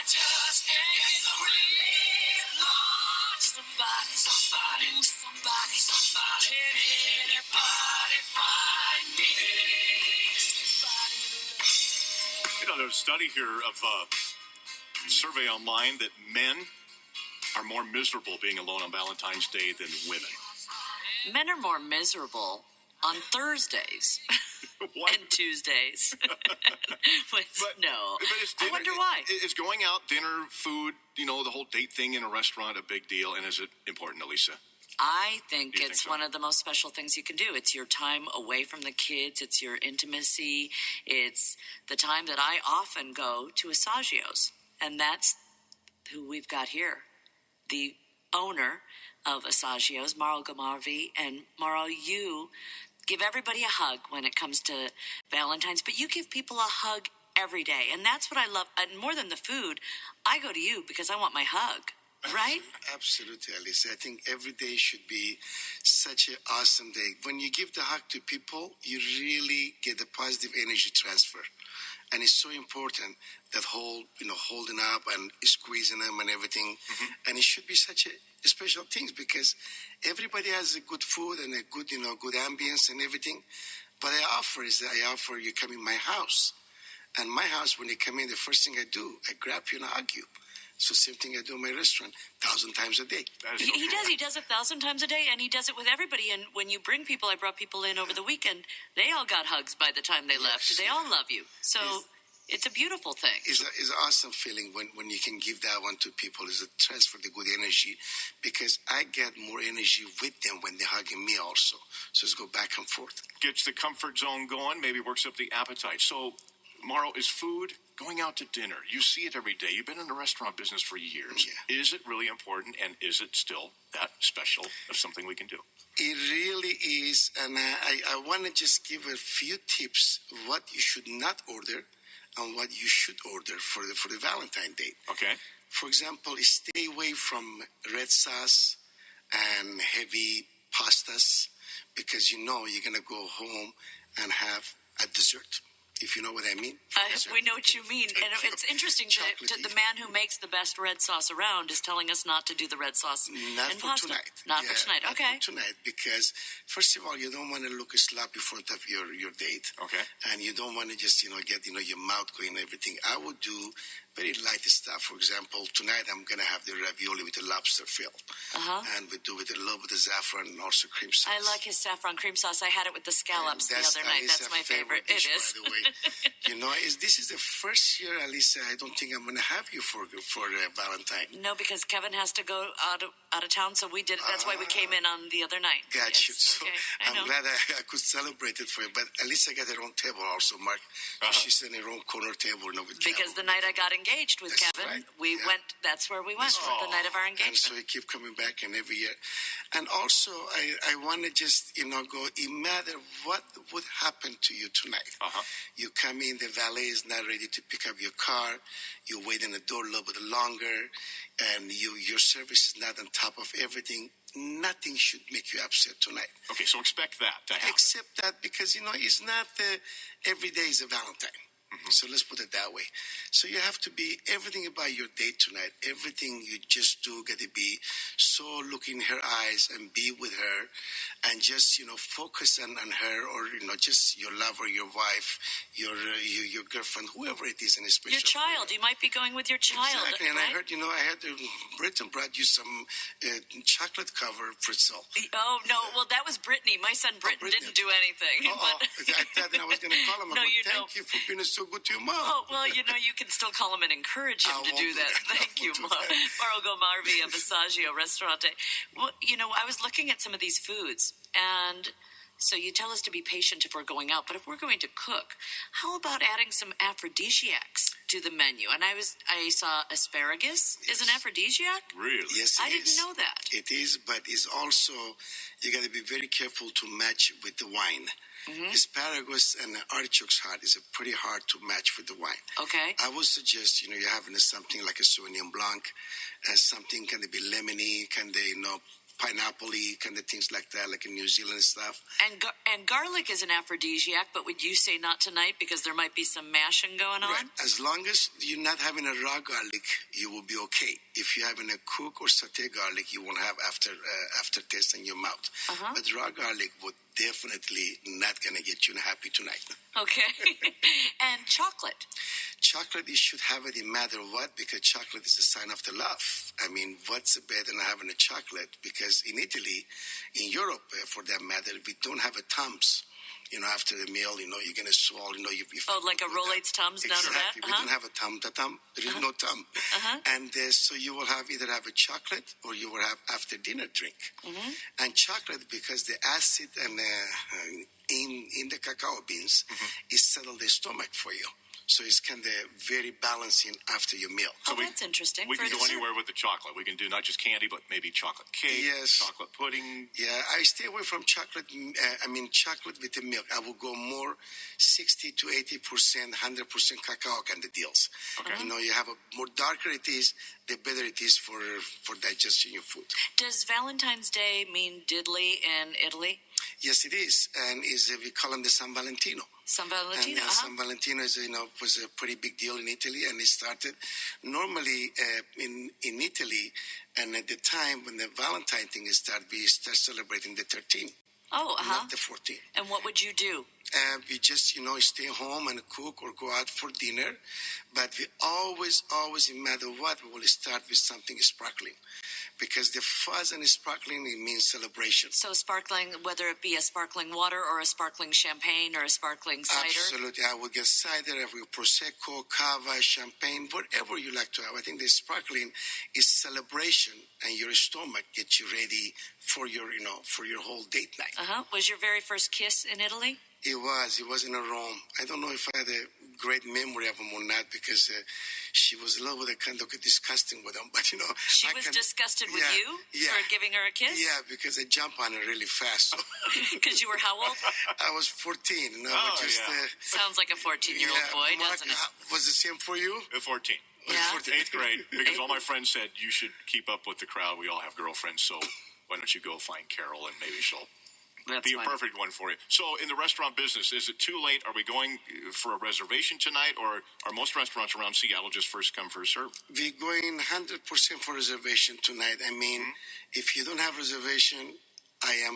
just can't get no relief, Lord. Somebody, can anybody find me? You know, there's a study here of a survey online that men are more miserable being alone on Valentine's Day than women. Men are more miserable on Thursdays and Tuesdays. No. But it's dinner, I wonder why. Is going out, dinner, food, you know, the whole date thing in a restaurant a big deal? And is it important, Elisa? I think it's one of the most special things you can do. It's your time away from the kids. It's your intimacy. It's the time that I often go to Assaggio's. And that's who we've got here. The owner of Assaggio's, Mauro Golmarvi. And Mauro, you give everybody a hug when it comes to Valentine's, but you give people a hug every day. And that's what I love. And more than the food, I go to you because I want my hug. Right? Absolutely, Alice. I think every day should be such an awesome day. When you give the hug to people, you really get the positive energy transfer. And it's so important that holding up and squeezing them and everything. Mm-hmm. And it should be such a special thing because everybody has a good food and a good, good ambience and everything. But I offer you come in my house. And my house, when you come in, the first thing I do, I grab you and I hug you. So same thing I do in my restaurant 1,000 times a day. He does. He does 1,000 times a day, and he does it with everybody. And when you bring people, I brought people in over the weekend, they all got hugs by the time they left. They all love you. So it's a beautiful thing. It's an awesome feeling when you can give that one to people. It's a transfer the good energy because I get more energy with them when they're hugging me also. So it's go back and forth. Gets the comfort zone going, maybe works up the appetite. So, Mauro, is food... going out to dinner, you see it every day. You've been in the restaurant business for years. Yeah. Is it really important, and is it still that special of something we can do? It really is, and I want to just give a few tips what you should not order and what you should order for the Valentine date. Okay. For example, stay away from red sauce and heavy pastas because you're going to go home and have a dessert. If you know what I mean. We know what you mean. And it's interesting that the man who makes the best red sauce around is telling us not to do the red sauce and pasta. Tonight. Not for tonight. Okay. Not for tonight, because first of all, you don't want to look sloppy in front of your date. Okay. And you don't want to just, get, your mouth going and everything. I would do very light stuff. For example, tonight I'm going to have the ravioli with the lobster fill. Uh-huh. And we do with a little bit of saffron and also cream sauce. I like his saffron cream sauce. I had it with the scallops the other night. That's my favorite. It is. By the way. This is the first year, Alisa, I don't think I'm going to have you for Valentine. No, because Kevin has to go out of town, so we did it. That's why we came in on the other night. Got you. So okay. I'm glad I could celebrate it for you. But Alisa got her own table also, Mark. Uh-huh. She's in her own corner table. With because the night I got engaged with Kevin, we went, that's where we went, the night of our engagement. And so you keep coming back and every year. And also, I want to just, go, it matter what would happen to you tonight. Uh-huh. You come in, the valet is not ready to pick up your car. You wait in the door a little bit longer, and your service is not on top of everything. Nothing should make you upset tonight. Okay, so expect that to happen. Accept that because, it's not every day is a Valentine. Mm-hmm. So let's put it that way. So you have to be everything about your date tonight. Everything you just do got to be so look in her eyes and be with her and just, focus on her or, just your lover, your wife, your girlfriend, whoever it is in a special. Your child. You might be going with your child. Exactly. And right? I heard, I had Britain brought you some chocolate cover pretzel. Oh, no. Well, that was Brittany. My son Britain didn't do anything. But... I thought I was going to call him. No, thank you for being so good to your mom. Oh, well, you can still call him and encourage him to do that. Thank you, Mauro Golmarvi of Assaggio Ristorante. Well, I was looking at some of these foods, and so you tell us to be patient if we're going out, but if we're going to cook, how about adding some aphrodisiacs to the menu? And I saw asparagus is an aphrodisiac? Really? Yes, I didn't know that. It is, but it's also, you got to be very careful to match with the wine. Mm-hmm. Asparagus and artichokes heart is pretty hard to match with the wine. Okay. I would suggest, you're having something like a Sauvignon Blanc, something can be lemony, pineapple-y kind of things like that, like in New Zealand stuff. And garlic is an aphrodisiac, but would you say not tonight because there might be some mashing going on? Right. As long as you're not having a raw garlic, you will be okay. If you're having a cook or saute garlic, you won't have aftertaste in your mouth. But raw garlic would definitely not going to get you happy tonight. Okay. And chocolate. Chocolate, you should have it no matter what, because chocolate is a sign of the love. I mean, what's better than having a chocolate? Because in Italy, in Europe, for that matter, we don't have a Tums. After the meal, you're going to swallow, like a Rolex Tums, none of that? Exactly. We don't have a Tum. There is no Tum. And so you will either have a chocolate or you will have after dinner drink. And chocolate, because the acid and in the cacao beans, is settle the stomach for you. So it's kind of very balancing after your meal. So that's interesting. We can go anywhere with the chocolate. We can do not just candy, but maybe chocolate cake, chocolate pudding. Yeah, I stay away from chocolate. Chocolate with the milk. I will go more 60 to 80%, 100% cacao kind of deals. Okay. You have a more darker it is, the better it is for digesting your food. Does Valentine's Day mean diddly in Italy? Yes, it is. And we call him the San Valentino. San Valentino, and, San Valentino is, was a pretty big deal in Italy, and it started normally in Italy, and at the time when the Valentine thing started, we start celebrating the 13th, not the 14th. And what would you do? We just, stay home and cook or go out for dinner, but we always, no matter what, we will start with something sparkling. Because the fuzz and sparkling, it means celebration. So sparkling, whether it be a sparkling water or a sparkling champagne or a sparkling cider? Absolutely. I will get cider, I will Prosecco, Cava, champagne, whatever you like to have. I think the sparkling is celebration, and your stomach gets you ready for your, for your whole date night. Was your very first kiss in Italy? It was in Rome. I don't know if I had a great memory of him or not, because she was a little bit kind of disgusting with him. But, She was disgusted with you for giving her a kiss? Yeah, because I jumped on her really fast. Because you were how old? I was 14. Sounds like a 14-year-old boy, Mark, doesn't it? Was the same for you? 14. Yeah. 8th grade, because all my friends said, you should keep up with the crowd. We all have girlfriends, so why don't you go find Carol, and maybe she'll be a perfect one for you. So in the restaurant business, is it too late? Are we going for a reservation tonight, or are most restaurants around Seattle just first come, first serve? We're going 100% for reservation tonight. I mean, if you don't have reservation,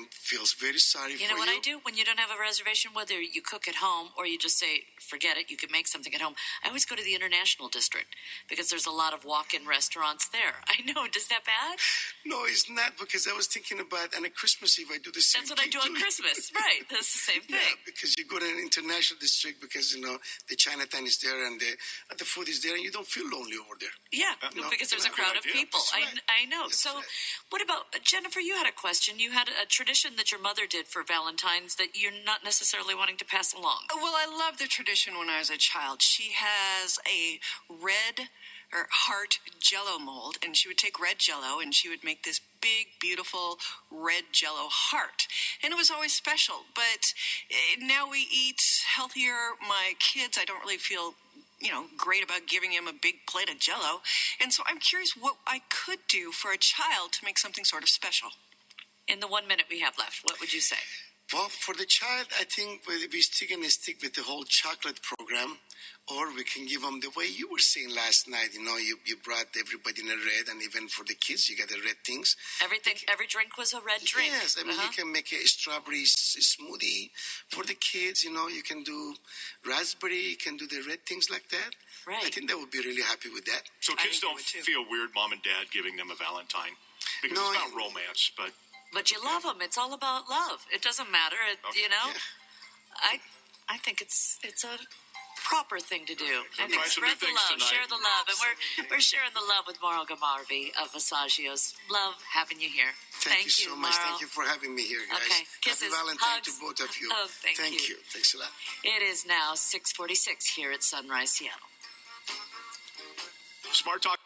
feels very sorry for you. You know what I do when you don't have a reservation, whether you cook at home or you just say, forget it, you can make something at home. I always go to the International District because there's a lot of walk-in restaurants there. I know. Is that bad? No, it's not, because I was thinking about on a Christmas Eve, I do the same thing. That's what I do on Christmas. Right. That's the same thing. Yeah, because you go to an International District because, the Chinatown is there and the food is there, and you don't feel lonely over there. Yeah, because there's a crowd of people. Right. I know. That's so what about, Jennifer, you had a question. You had a tradition that your mother did for Valentine's that you're not necessarily wanting to pass along. Well, I love the tradition when I was a child. She has a red or heart Jell-O mold, and she would take red Jell-O and she would make this big, beautiful red Jell-O heart. And it was always special. But now we eat healthier. My kids, I don't really feel great about giving him a big plate of Jell-O. And so I'm curious what I could do for a child to make something sort of special. In the 1 minute we have left, what would you say? Well, for the child, I think we're going to stick with the whole chocolate program, or we can give them the way you were saying last night. You brought everybody in a red, and even for the kids, you got the red things. Every drink was a red drink. Yes, I mean, you can make a strawberry smoothie for the kids. You can do raspberry, you can do the red things like that. Right. I think they would be really happy with that. So kids don't feel weird, mom and dad giving them a Valentine? Because it's about romance, but... But you love them. It's all about love. It doesn't matter. Yeah. I think it's a proper thing to do. So I think spread the love, tonight. share the love, and we're sharing the love with Mauro Golmarvi of Assaggio's. Love having you here. Thank you so much. Mauro. Thank you for having me here, guys. Okay. Kisses, Happy Valentine hugs. to both of you. Oh, thank you. Thanks a lot. It is now 6:46 here at Sunrise Seattle. Smart Talk.